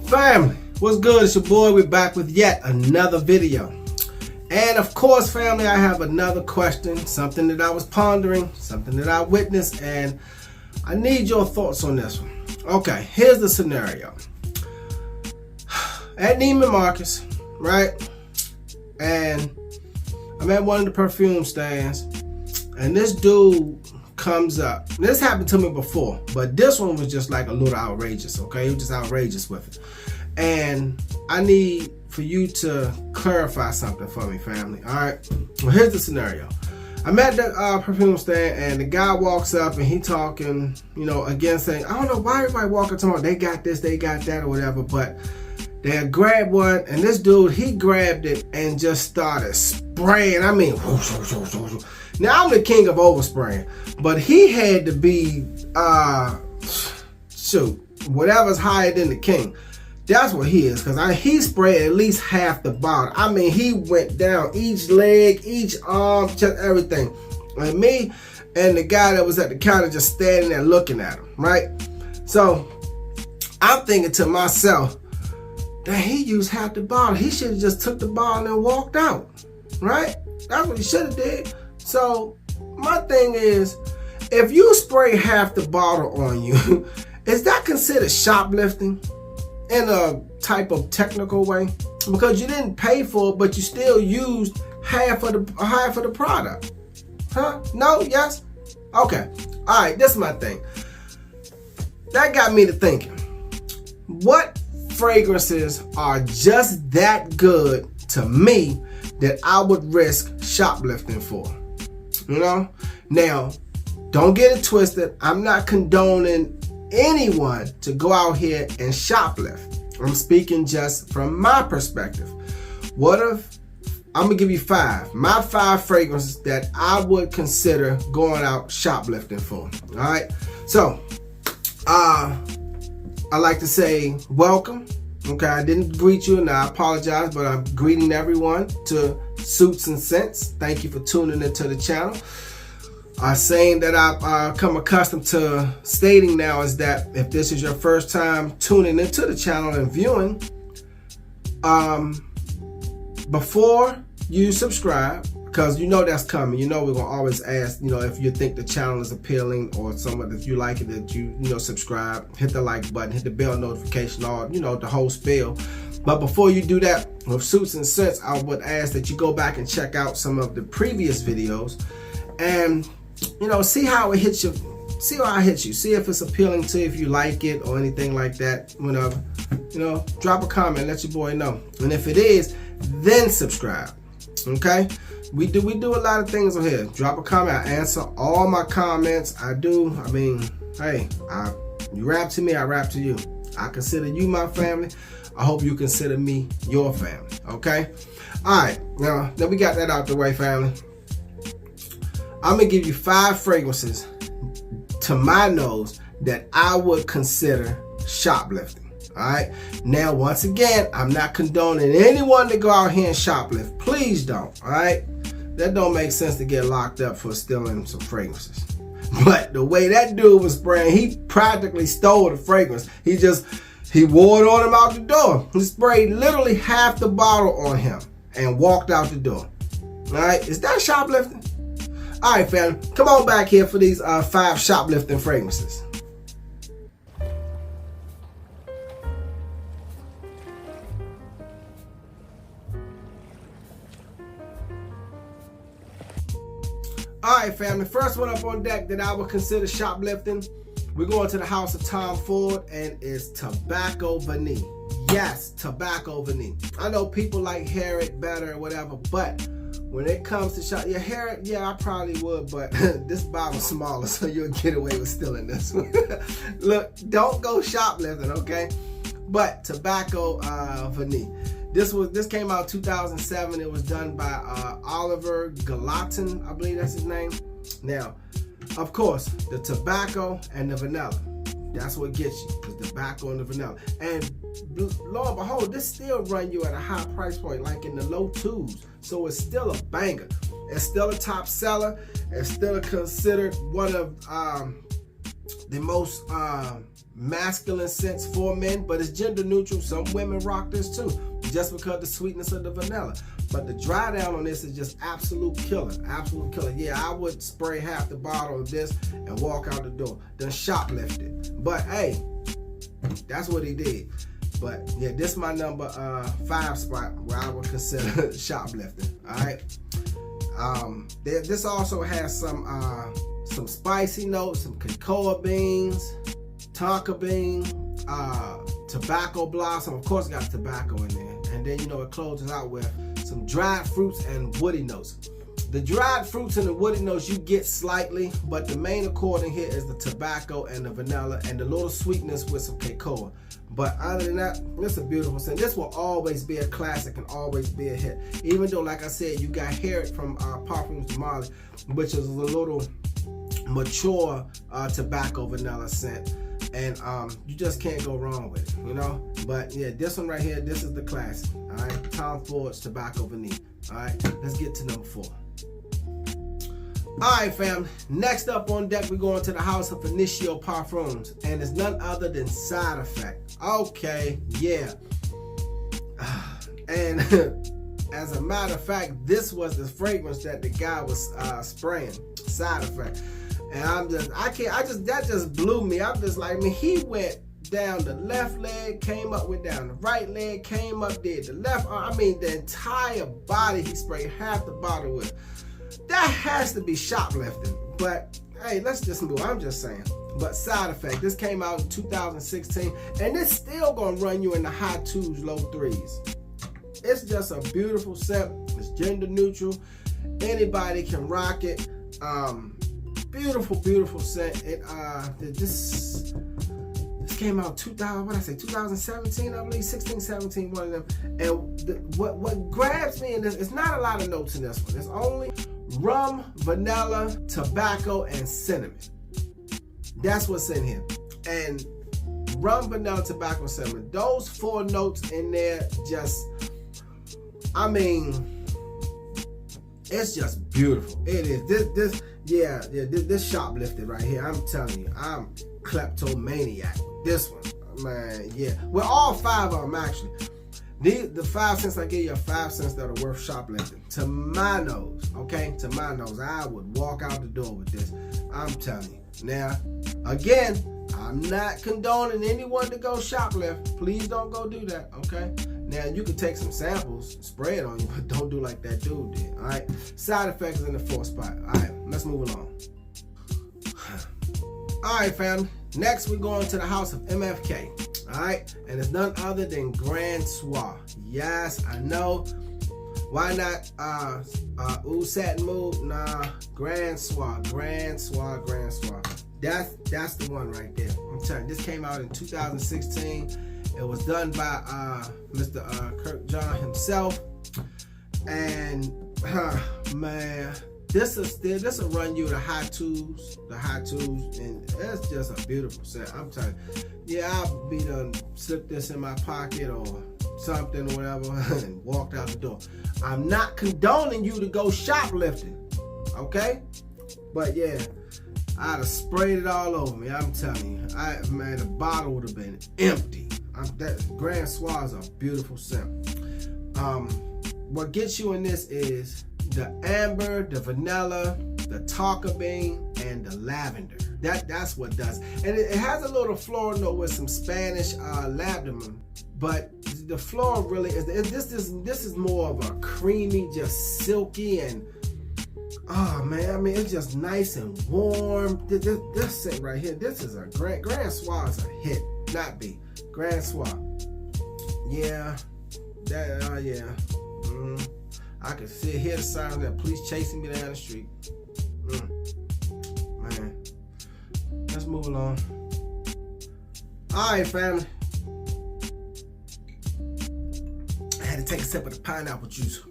Family, what's good? It's your boy. We're back with yet another video. And of course, family, I have another question, something that I was pondering, something that I witnessed, and I need your thoughts on this one. Okay, here's the scenario. At Neiman Marcus, right? And I'm at one of the perfume stands, and this dude comes up. This happened to me before, but this one was just like a little outrageous, okay? He was just outrageous with it. And I need for you to clarify something for me, family, all right? Well, here's the scenario. I'm at the perfume stand, and the guy walks up, and he talking, again, saying, I don't know why everybody walking to me, they got this, they got that, or whatever, but they grabbed one, and this dude, he grabbed it and just started spraying. I mean, whoosh, whoosh, whoosh, whoosh. Now, I'm the king of overspraying, but he had to be, whatever's higher than the king. That's what he is, because he sprayed at least half the bottle. I mean, he went down each leg, each arm, just everything. And me and the guy that was at the counter just standing there looking at him, right? So, I'm thinking to myself, that he used half the bottle. He should have just took the bottle and walked out, right? That's what he should have did. So, my thing is, if you spray half the bottle on you, is that considered shoplifting in a type of technical way? Because you didn't pay for it, but you still used half of the product. Huh? No? Yes? Okay. All right, this is my thing. That got me to thinking. What fragrances are just that good to me that I would risk shoplifting for? Now, don't get it twisted. I'm not condoning anyone to go out here and shoplift. I'm speaking just from my perspective. What if I'm gonna give you my 5 fragrances that I would consider going out shoplifting for. All right, so I like to say welcome. Okay, I didn't greet you, and I apologize, but I'm greeting everyone to Suits and Scents. Thank you for tuning into the channel. A saying that I've come accustomed to stating now is that if this is your first time tuning into the channel and viewing, before you subscribe, because that's coming, we're gonna always ask, if you think the channel is appealing or if you like it, that you subscribe, hit the like button, hit the bell notification, or the whole spiel. But before you do that, with Suits and Scents, I would ask that you go back and check out some of the previous videos and see how it hits you. See how it hits you. See if it's appealing to you, if you like it or anything like that. Whenever, drop a comment, let your boy know. And if it is, then subscribe. Okay? We do a lot of things on here. Drop a comment. I answer all my comments. I do. I mean, hey, you rap to me, I rap to you. I consider you my family. I hope you consider me your family. Okay? All right. Now that we got that out the way, family, I'm going to give you 5 fragrances to my nose that I would consider shoplifting. All right. Now, once again, I'm not condoning anyone to go out here and shoplift. Please don't. All right. That don't make sense to get locked up for stealing some fragrances. But the way that dude was spraying, he practically stole the fragrance. He wore it on him out the door. He sprayed literally half the bottle on him and walked out the door. All right. Is that shoplifting? All right, fam, come on back here for these 5 shoplifting fragrances. All right, fam, the first one up on deck that I would consider shoplifting, we're going to the house of Tom Ford, and it's Tobacco Vanille. Yes, Tobacco Vanille. I know people like Harriet better or whatever, but when it comes to shop, Harriet, I probably would, but this bottle's smaller, so you'll get away with stealing this one. Look, don't go shoplifting, okay? But Tobacco Vanille. This came out 2007. It was done by Oliver Gallatin, I believe that's his name. Now, of course, the tobacco and the vanilla. That's what gets you, the tobacco and the vanilla. And lo and behold, this still run you at a high price point, like in the low 2s. So it's still a banger. It's still a top seller. It's still considered one of the most masculine scents for men, but it's gender neutral. Some women rock this too, just because of the sweetness of the vanilla. But the dry down on this is just absolute killer, absolute killer. Yeah, I would spray half the bottle of this and walk out the door. Then shoplift it. But hey, that's what he did. But yeah, this is my number 5 spot where I would consider shoplifting. All right. This also has some spicy notes, some cocoa beans, tonka bean, tobacco blossom. Of course, it got tobacco in there. And then, you know, it closes out with some dried fruits and woody notes. The dried fruits and the woody notes you get slightly, but the main accord in here is the tobacco and the vanilla and the little sweetness with some cocoa. But other than that, it's a beautiful scent. This will always be a classic and always be a hit. Even though, like I said, you got Harriet from Parfums de Marly, which is a little mature tobacco vanilla scent. And you just can't go wrong with it, you know. But yeah, this one right here, this is the classic. All right, Tom Ford's Tobacco Vanille. All right, let's get to number 4. All right, fam. Next up on deck, we're going to the house of Initio Parfums, and it's none other than Side Effect. Okay, yeah. And as a matter of fact, this was the fragrance that the guy was spraying. Side Effect. And that just blew me. I'm just like, man, he went down the left leg, came up, went down the right leg, came up, did the left arm. I mean, the entire body he sprayed half the bottle with. That has to be shoplifting. But hey, let's just move. I'm just saying. But Side Effect, this came out in 2016, and it's still gonna run you in the high 2s, low 3s. It's just a beautiful scent. It's gender neutral. Anybody can rock it. Beautiful scent. This came out 2017, I believe, 16, 17, one of them. And what grabs me in this, it's not a lot of notes in this one. It's only rum, vanilla, tobacco, and cinnamon. That's what's in here. And rum, vanilla, tobacco, cinnamon. Those 4 notes in there just, I mean, it's just beautiful. It is. This shoplifted right here. I'm telling you, I'm kleptomaniac with this one. Man, yeah. Well, all 5 of them actually. The 5 cents I give you are 5 cents that are worth shoplifting. To my nose, okay? To my nose, I would walk out the door with this. I'm telling you. Now, again, I'm not condoning anyone to go shoplift. Please don't go do that, okay? Now, you can take some samples, spray it on you, but don't do like that dude did, all right? Side Effect is in the 4th spot. All right, let's move along. All right, fam. Next, we're going to the house of MFK, all right? And it's none other than Grand Soir. Yes, I know. Why not Oud Satin Mood? Nah, Grand Soir. That's the one right there. I'm telling you, this came out in 2016. It was done by Mr. Kirk John himself, and man, this will run you the high 2s, and it's just a beautiful scent. I'm telling you, yeah, I'll be done slip this in my pocket or something or whatever and walked out the door. I'm not condoning you to go shoplifting, okay? But yeah, I'd have sprayed it all over me. I'm telling you, man, the bottle would have been empty. That Grand Soir is a beautiful scent. What gets you in this is the amber, the vanilla, the tonka bean, and the lavender. That's what does. And it has a little floral note with some Spanish lavender, but the floral really is. This is more of a creamy, just silky, and oh man, I mean, it's just nice and warm. This scent right here, this is a Grand Soir is a hit, not B. Grand Soir. Yeah. Yeah. I can hear the sound of that police chasing me down the street. Man. Let's move along. Alright, family. I had to take a sip of the pineapple juice.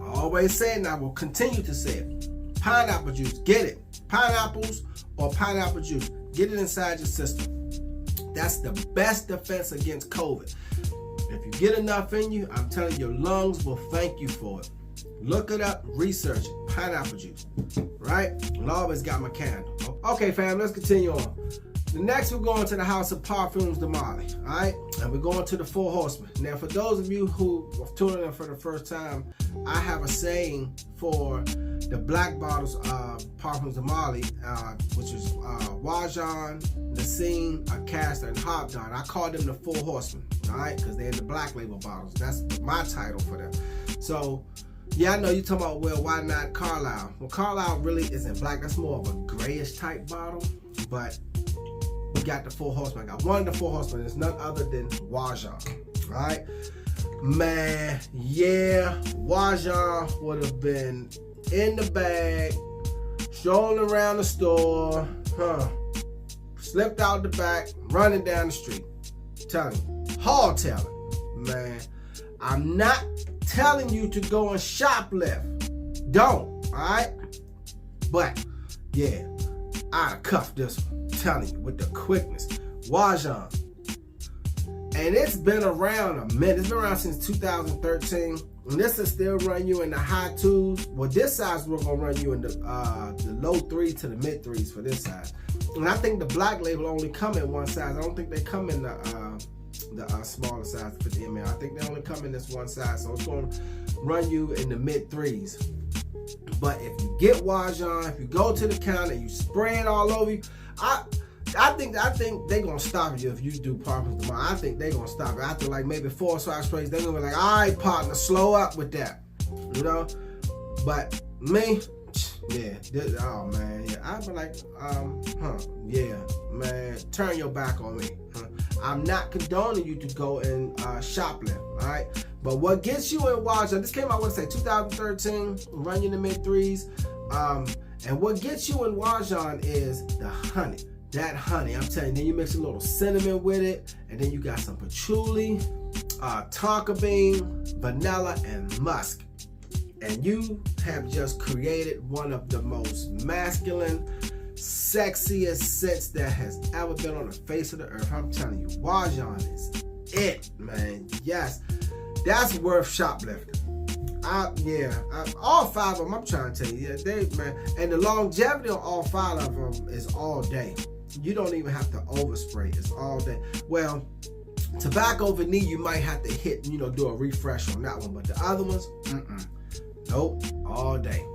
I always say it and I will continue to say it. Pineapple juice. Get it. Pineapples or pineapple juice. Get it inside your system. That's the best defense against COVID. If you get enough in you, I'm telling you, your lungs will thank you for it. Look it up, research it. Pineapple juice, right? And I always got my candle. Okay, fam, let's continue on. The next, we're going to the House of Parfums de Marley, all right? And we're going to the Four Horsemen. Now, for those of you who are tuning in for the first time, I have a saying for the black bottles of Parfums de Marley, which is Wajan, Nassim, Castor, and Hobdon. I call them the Four Horsemen, all right? Because they're in the black label bottles. That's my title for them. So, yeah, I know you're talking about, well, why not Carlisle? Well, Carlisle really isn't black. That's more of a grayish type bottle, but we got the Four Horsemen. I got one of the Four Horsemen. It's none other than Wajan. All right, man. Yeah, Wajan would have been in the bag, strolling around the store, slipped out the back, running down the street. Telling you, hard telling, man. I'm not telling you to go and shoplift. Don't. All right, but yeah, I cuffed this one. Telling you with the quickness. Wajan, and it's been around a minute. It's been around since 2013, and this will still run you in the high twos. Well, this size we're gonna run you in the low 3s to the mid 3s for this size. And I think the black label only come in one size. I don't think they come in the smaller size, 50 ml. I think they only come in this one size, so it's gonna run you in the mid 3s. But if you get Wajan, if you go to the counter, you spray it all over you. I think they're gonna stop you if you do Parfums tomorrow. I think they're gonna stop it after like maybe 4 or 5 sprays. They're gonna be like, all right, partner, slow up with that, you know. But me, yeah, oh man, yeah, I'd be like, yeah, man, turn your back on me. I'm not condoning you to go and shoplift, all right. But what gets you in Wajan? This came out, what say, 2013. Run you in the mid 3s. And what gets you in Wajan is the honey. That honey, I'm telling you, then you mix a little cinnamon with it, and then you got some patchouli, tonka bean, vanilla, and musk. And you have just created one of the most masculine, sexiest scents that has ever been on the face of the earth. I'm telling you, Wajan is it, man. Yes, that's worth shoplifting. All 5 of them, I'm trying to tell you, man, and the longevity on all 5 of them is all day. You don't even have to overspray, it's all day. Well, tobacco vanille, you might have to hit, do a refresh on that one, but the other ones, nope, all day,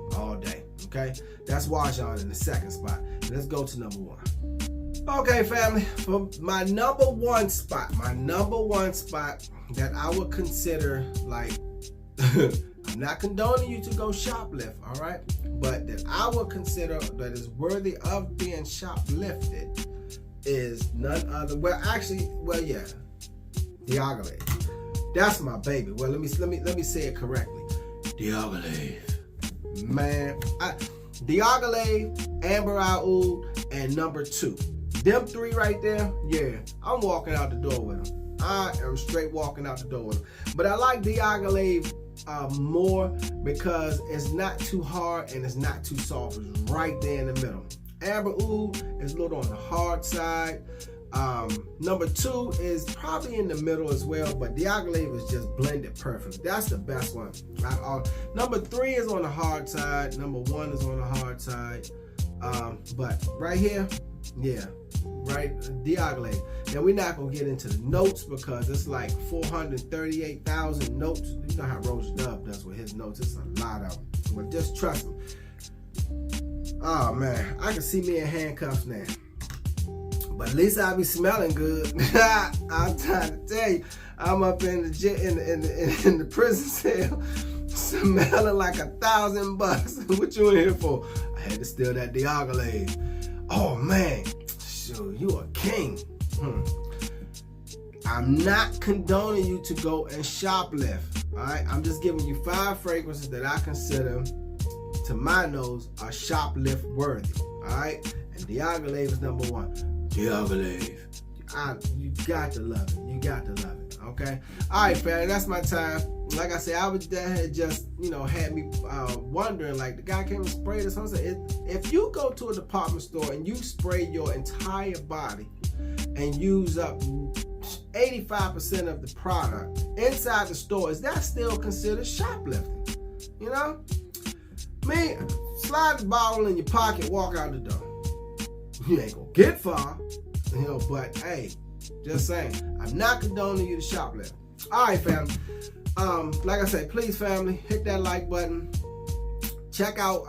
okay? That's Wajan in the second spot. Let's go to number 1. Okay, family, for my number one spot that I would consider, like, I'm not condoning you to go shoplift, all right? But that I would consider that is worthy of being shoplifted is none other. Yeah, Diagolave. That's my baby. Well, let me say it correctly. Diagolave, man. Diagolave, Amber AOUD, and number 2. Them 3 right there. Yeah, I'm walking out the door with them. I am straight walking out the door with them. But I like Diagolave more because it's not too hard and it's not too soft. It's right there in the middle. Amber AOUD is a little on the hard side. Number 2 is probably in the middle as well, but Diagolave is just blended perfect. That's the best one. Number 3 is on the hard side. Number 1 is on the hard side. But right here, yeah, right, Diagolave. Now we're not gonna get into the notes because it's like 438,000 notes. You know how Roach Dub does with his notes. It's a lot of them. But just trust me. Oh man, I can see me in handcuffs now. But at least I be smelling good. I'm trying to tell you, I'm up in the prison cell, smelling like $1,000. What you in here for? I had to steal that Diagolave. Oh man, sure, you a king. I'm not condoning you to go and shoplift. All right, I'm just giving you 5 fragrances that I consider, to my nose, are shoplift worthy. All right, and Diagolave is number 1. Diagolave, you got to love it. You got to love it. Okay. All right, fam. That's my time. Like I said, that had just had me wondering. Like, the guy came and sprayed this. I was like, if you go to a department store and you spray your entire body and use up 85% of the product inside the store, is that still considered shoplifting? Me, slide the bottle in your pocket, walk out the door. You ain't gonna get far, you know, but hey, just saying, I'm not condoning you to shoplift. All right, family. Like I said, please, family, hit that like button. Check out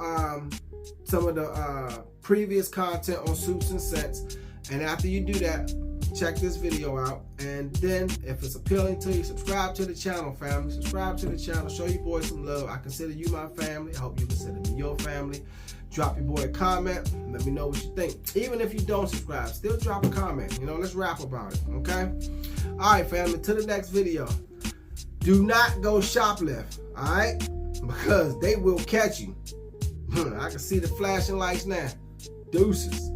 some of the previous content on Suits and Sets. And after you do that, check this video out. And then, if it's appealing to you, subscribe to the channel, family. Subscribe to the channel. Show your boy some love. I consider you my family. I hope you consider me your family. Drop your boy a comment. Let me know what you think. Even if you don't subscribe, still drop a comment. You know, let's rap about it, okay? All right, family, to the next video. Do not go shoplift, all right? Because they will catch you. I can see the flashing lights now. Deuces.